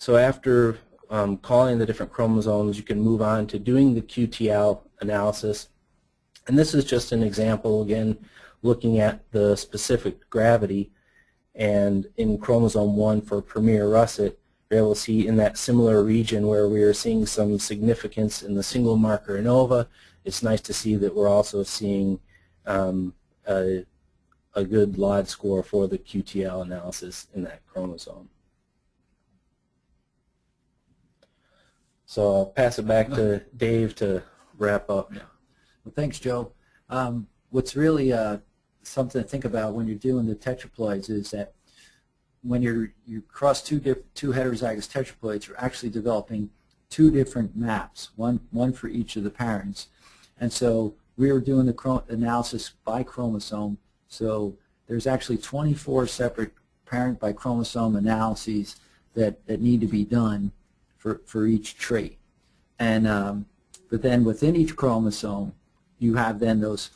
So after calling the different chromosomes, you can move on to doing the QTL analysis. And this is just an example, again, looking at the specific gravity. And in chromosome 1 for premier russet, you're able to see in that similar region where we are seeing some significance in the single marker ANOVA, it's nice to see that we're also seeing a good LOD score for the QTL analysis in that chromosome. So I'll pass it back to Dave to wrap up. Well, thanks, Joe. What's really something to think about when you're doing the tetraploids is that when you cross two heterozygous tetraploids, you're actually developing two different maps, one for each of the parents. And so we were doing the analysis by chromosome, so there's actually 24 separate parent by chromosome analyses that need to be done for each trait. And but then within each chromosome, you have then those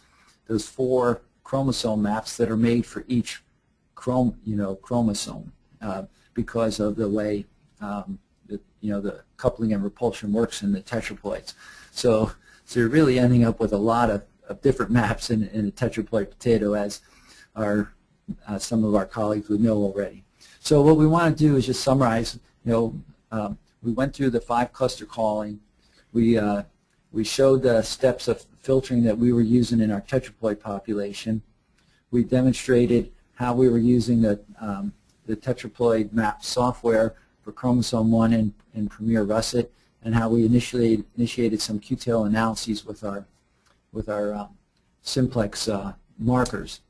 4 chromosome maps that are made for each chromosome because of the way the coupling and repulsion works in the tetraploids. So you're really ending up with a lot of different maps in a tetraploid potato, as some of our colleagues would know already. So what we want to do is just summarize. We went through the 5 cluster calling. We showed the steps of filtering that we were using in our tetraploid population. We demonstrated how we were using the tetraploid map software for chromosome 1 in Premier Russet, and how we initiated some QTL analyses with our simplex markers.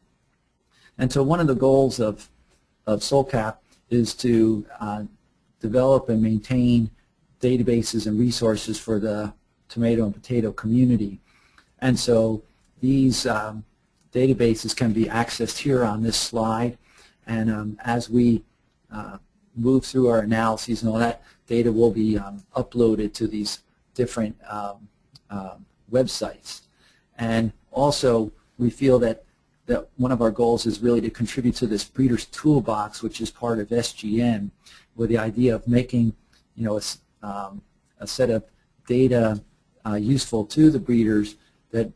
And so one of the goals of SOLCAP is to develop and maintain databases and resources for the tomato and potato community. And so these databases can be accessed here on this slide, and as we move through our analyses and all that, data will be uploaded to these different websites. And also we feel that one of our goals is really to contribute to this Breeder's Toolbox, which is part of SGN, with the idea of making a set of data useful to the breeders that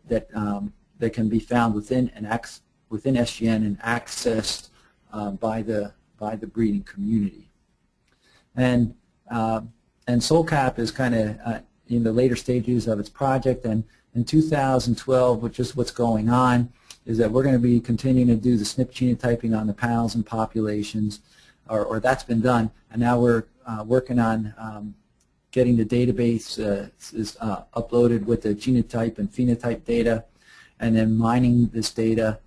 can be found within SGN and accessed by the breeding community. And SOLCAP is kind of in the later stages of its project, and in 2012, which is what's going on, is that we're going to be continuing to do the SNP genotyping on the panels and populations, or that's been done, and now we're working on getting the database uploaded with the genotype and phenotype data, and then mining this data,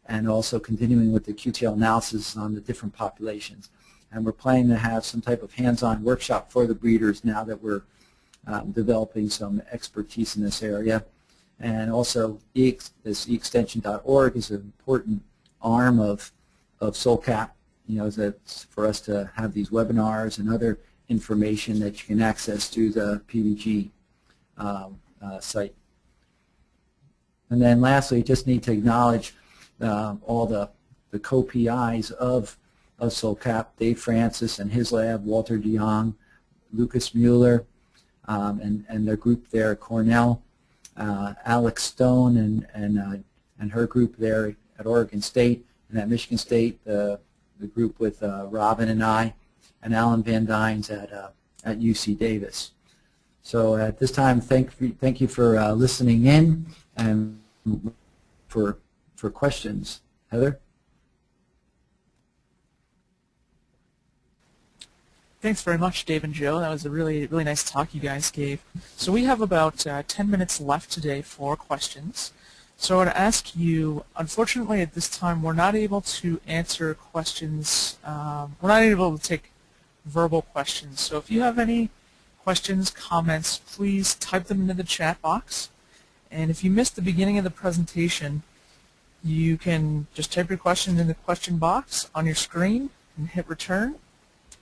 and also continuing with the QTL analysis on the different populations. And we're planning to have some type of hands-on workshop for the breeders now that we're developing some expertise in this area. And also this eextension.org is an important arm of SOLCAP, that's for us to have these webinars and other information that you can access through the PBG site. And then lastly, just need to acknowledge all the co-PIs of SOLCAP, Dave Francis and his lab, Walter DeYoung, Lucas Mueller, and their group there at Cornell, Alex Stone and her group there at Oregon State, and at Michigan State, the group with Robin and I, and Alan Van Dynes at UC Davis. So at this time, thank you for listening in, and for questions. Heather? Thanks very much, Dave and Joe. That was a really nice talk you guys gave. So we have about 10 minutes left today for questions. So I want to ask you, unfortunately at this time we're not able to answer questions, we're not able to take verbal questions. So if you have any questions, comments, please type them into the chat box. And if you missed the beginning of the presentation, you can just type your question in the question box on your screen and hit return.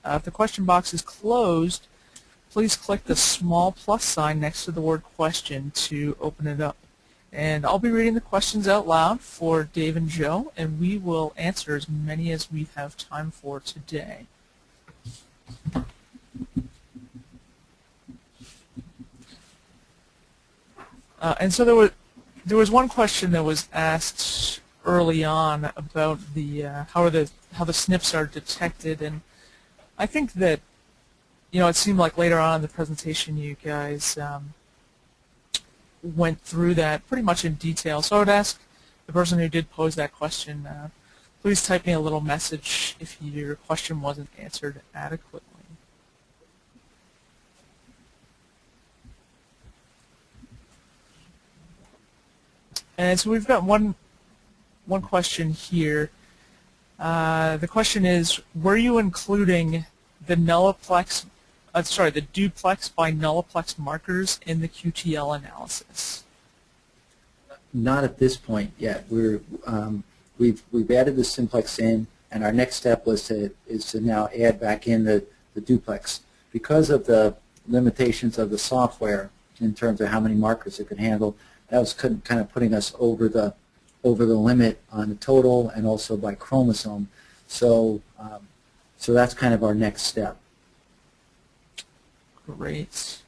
If the question box is closed, please click the small plus sign next to the word question to open it up. And I'll be reading the questions out loud for Dave and Joe, and we will answer as many as we have time for today. And so there was one question that was asked early on about the how the SNPs are detected, and I think that it seemed like later on in the presentation you guys went through that pretty much in detail. So I would ask the person who did pose that question, please type me a little message if your question wasn't answered adequately. And so we've got one question here. The question is, were you including the the duplex by nulliplex markers in the QTL analysis? Not at this point yet. We've added the simplex in, and our next step is to now add back in the duplex. Because of the limitations of the software in terms of how many markers it could handle, that was kind of putting us over the limit on the total and also by chromosome. So that's kind of our next step. Great.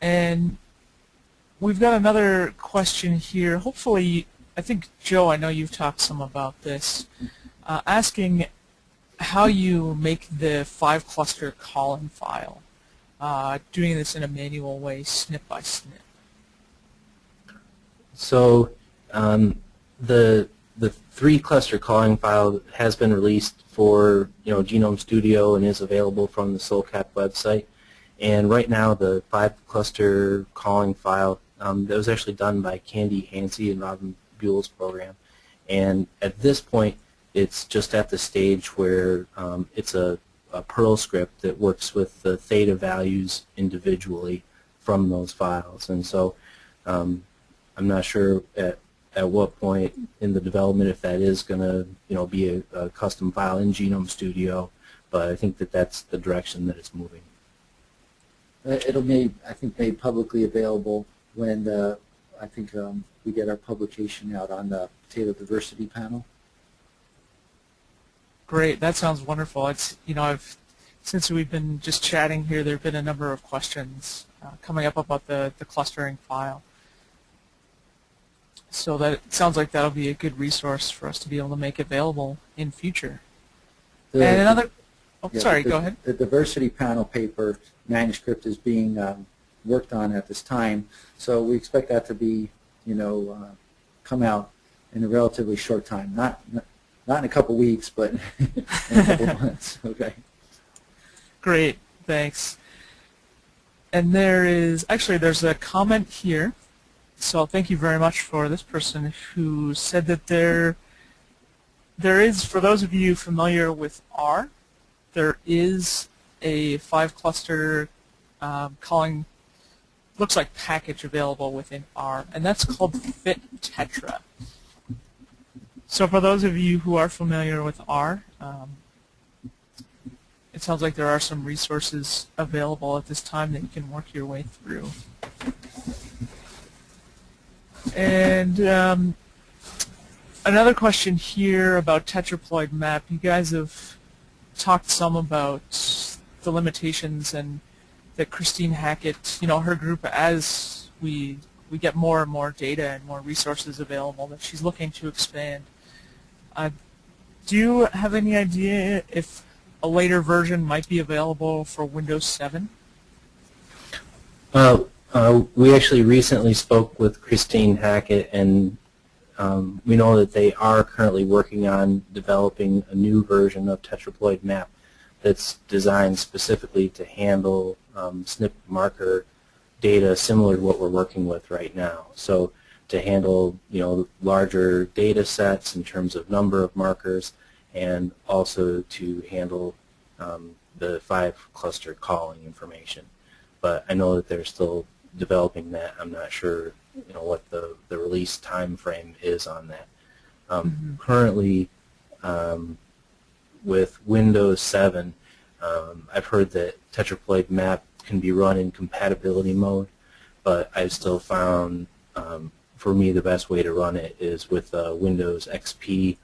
And we've got another question here. Hopefully, I think, Joe, I know you've talked some about this, asking how you make the 5-cluster calling file, doing this in a manual way, SNP by SNP. So the 3-cluster calling file has been released for Genome Studio and is available from the SOLCAP website. And right now the 5-cluster calling file that was actually done by Candy Hansey and Robin Buell's program. And at this point it's just at the stage where it's a Perl script that works with the theta values individually from those files. And so I'm not sure at what point in the development if that is going to be a custom file in Genome Studio, but I think that that's the direction that it's moving. It'll be, I think, made publicly available when we get our publication out on the potato diversity panel. Great, that sounds wonderful. It's since we've been just chatting here, there have been a number of questions coming up about the clustering file. So that it sounds like that'll be a good resource for us to be able to make available in future. And another, go ahead. The diversity panel paper manuscript is being worked on at this time, so we expect that to be, come out in a relatively short time. Not in a couple weeks, but in a couple months. Okay. Great, thanks. And there's a comment here. So thank you very much for this person who said that there is, for those of you familiar with R, there is a 5-cluster calling, looks like package available within R, and that's called Fit Tetra. So for those of you who are familiar with R, it sounds like there are some resources available at this time that you can work your way through. And another question here about tetraploid map. You guys have talked some about the limitations, and that Christine Hackett, her group, as we get more and more data and more resources available, that she's looking to expand. Do you have any idea if a later version might be available for Windows 7? We actually recently spoke with Christine Hackett, and we know that they are currently working on developing a new version of Tetraploid map that's designed specifically to handle SNP marker data similar to what we're working with right now. So to handle larger data sets in terms of number of markers, and also to handle the 5-cluster calling information. But I know that they're still developing that. I'm not sure what the release time frame is on that. Currently, with Windows 7, I've heard that Tetraploid map can be run in compatibility mode, but I've still found for me the best way to run it is with Windows XP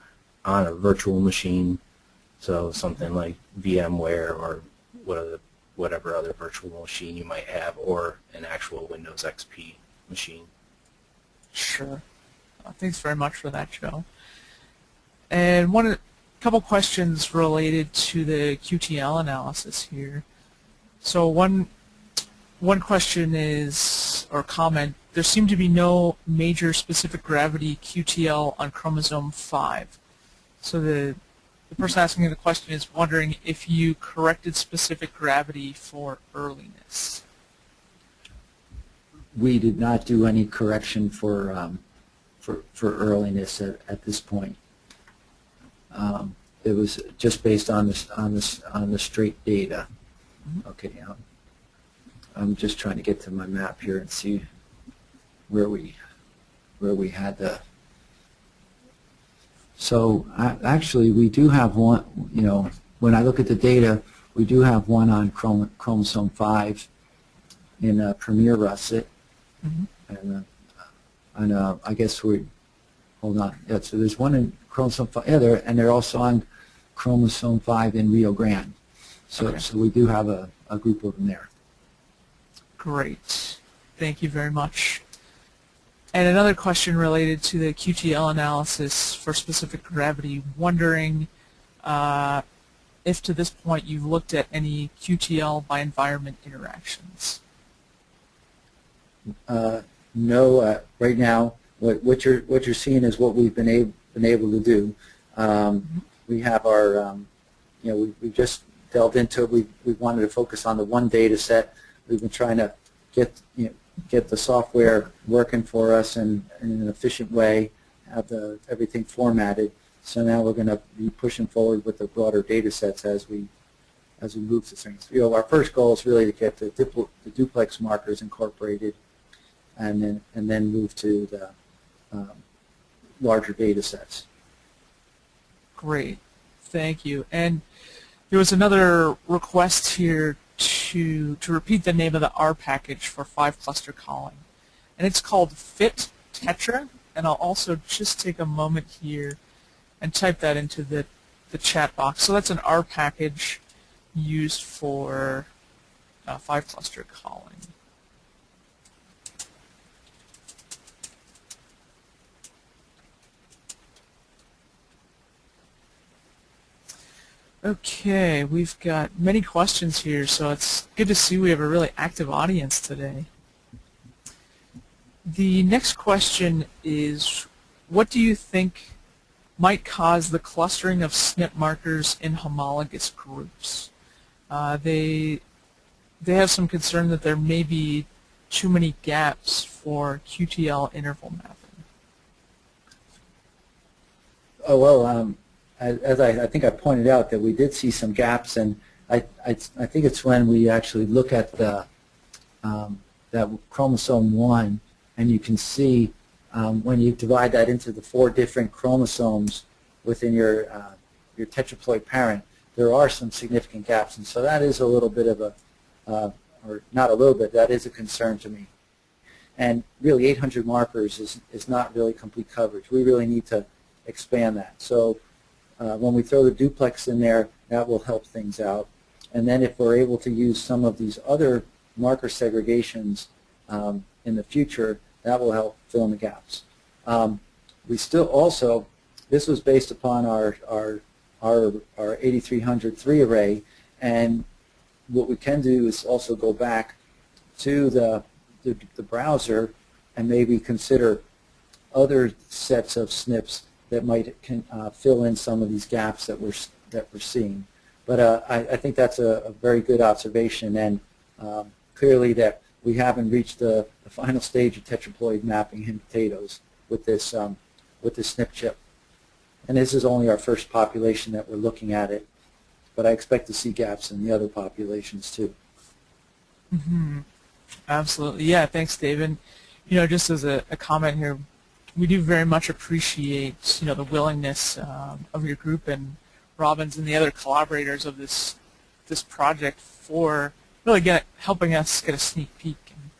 on a virtual machine, so something like VMware or whatever other virtual machine you might have, or an actual Windows XP machine. Sure. Thanks very much for that, Joe. And a couple questions related to the QTL analysis here. So one question is, or comment, there seemed to be no major specific gravity QTL on chromosome 5. So the person asking the question is wondering if you corrected specific gravity for earliness. We did not do any correction for earliness at this point. It was just based on the straight data. Okay, I'm just trying to get to my map here and see where we had the. So actually, we do have one. You know, when I look at the data, we do have one on chromosome 5 in Premier russet, and I guess we. Hold on. Yeah, so there's one in chromosome 5. Yeah, and they're also on chromosome 5 in Rio Grande. So, okay. So we do have a group of them there. Great. Thank you very much. And another question related to the QTL analysis for specific gravity, wondering if to this point you've looked at any QTL by environment interactions. No, right now what you're seeing is what we've been able to do. We have our we just delved into it. We wanted to focus on the one data set. We've been trying to get the software working for us in an efficient way, have everything formatted. So now we're going to be pushing forward with the broader data sets as we move to things. Our first goal is really to get the duplex markers incorporated, and then move to the larger data sets. Great, thank you. And there was another request here to repeat the name of the R package for 5-cluster calling, and it's called Fit Tetra. And I'll also just take a moment here and type that into the chat box. So that's an R package used for 5-cluster calling. Okay, we've got many questions here, so it's good to see we have a really active audience today. The next question is, what do you think might cause the clustering of SNP markers in homologous groups? They have some concern that there may be too many gaps for QTL interval mapping. Oh, well, as I think I pointed out, that we did see some gaps, and I think it's when we actually look at the that chromosome 1, and you can see when you divide that into the 4 different chromosomes within your tetraploid parent, there are some significant gaps, and so that is a little bit of a, or not a little bit, that is a concern to me. And really 800 markers is not really complete coverage. We really need to expand that. So when we throw the duplex in there, that will help things out. And then if we're able to use some of these other marker segregations in the future, that will help fill in the gaps. We still also, this was based upon our 8303 array, and what we can do is also go back to the browser and maybe consider other sets of SNPs that might fill in some of these gaps that we're seeing. But I think that's a very good observation, and clearly that we haven't reached the final stage of tetraploid mapping in potatoes with this SNP chip. And this is only our first population that we're looking at it, but I expect to see gaps in the other populations too. Mm-hmm. Absolutely, yeah. Thanks, Dave. And just as a comment here, we do very much appreciate the willingness of your group and Robin's and the other collaborators of this project for really helping us get a sneak peek and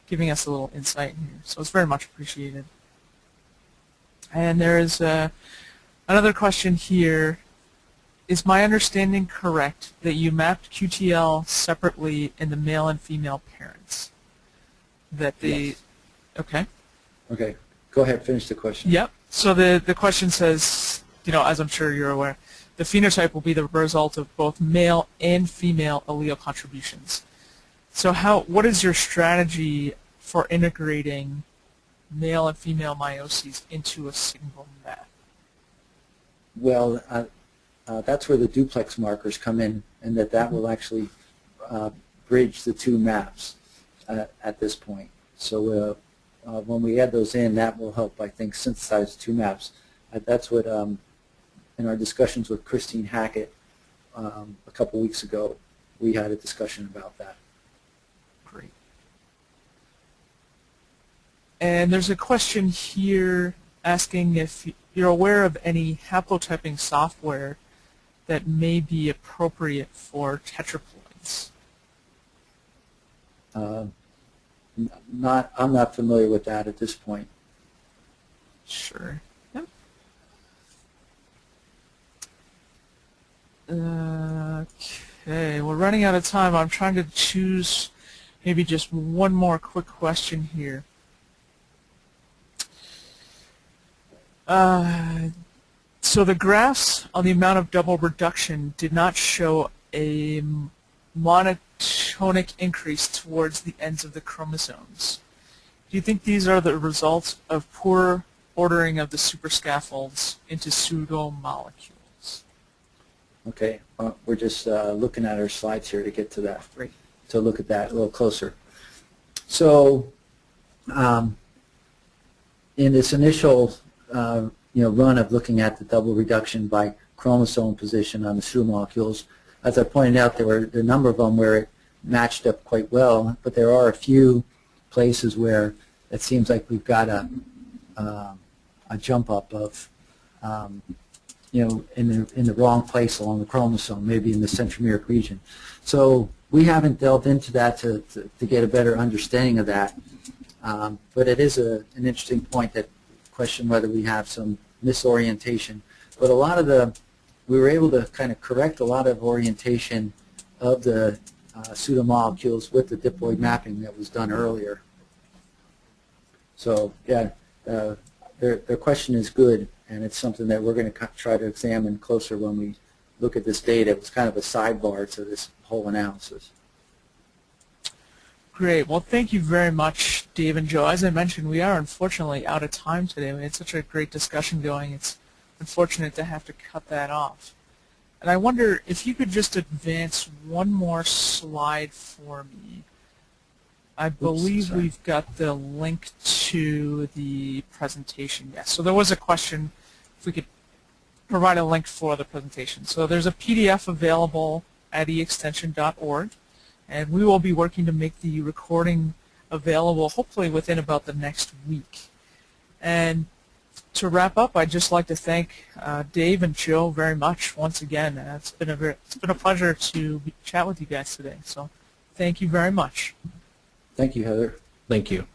giving us a little insight in here. So it's very much appreciated. And there is another question here. Is my understanding correct that you mapped QTL separately in the male and female parents? That the Yes. Okay. Okay. Go ahead, finish the question. Yep. So the question says, as I'm sure you're aware, the phenotype will be the result of both male and female allele contributions. So what is your strategy for integrating male and female meioses into a single map? Well, that's where the duplex markers come in, and that will actually bridge the two maps at this point. So when we add those in, that will help, I think, synthesize two maps. That's what, in our discussions with Christine Hackett a couple weeks ago, we had a discussion about that. Great. And there's a question here asking if you're aware of any haplotyping software that may be appropriate for tetraploids. I'm not familiar with that at this point. Sure. Yep. Okay, we're running out of time. I'm trying to choose maybe just one more quick question here. So the graphs on the amount of double reduction did not show a monotonic increase towards the ends of the chromosomes. Do you think these are the results of poor ordering of the superscaffolds into pseudomolecules? Okay, we're just looking at our slides here to get to that. Great. To look at that a little closer. So, in this initial run of looking at the double reduction by chromosome position on the pseudomolecules, as I pointed out, there were a number of them where it matched up quite well, but there are a few places where it seems like we've got a jump up of in the wrong place along the chromosome, maybe in the centromeric region. So we haven't delved into that to get a better understanding of that, but it is an interesting point that question whether we have some misorientation. But a lot of we were able to kind of correct a lot of orientation of the pseudomolecules with the diploid mapping that was done earlier. So yeah, their question is good, and it's something that we're going to try to examine closer when we look at this data. It was kind of a sidebar to this whole analysis. Great. Well, thank you very much, Dave and Joe. As I mentioned, we are unfortunately out of time today. We had such a great discussion going. It's unfortunate to have to cut that off. And I wonder if you could just advance one more slide for me. I believe we've got the link to the presentation. Yes. So there was a question if we could provide a link for the presentation. So there's a PDF available at eextension.org. And we will be working to make the recording available hopefully within about the next week. And to wrap up, I'd just like to thank Dave and Joe very much once again. It's been a pleasure to chat with you guys today. So thank you very much. Thank you, Heather. Thank you.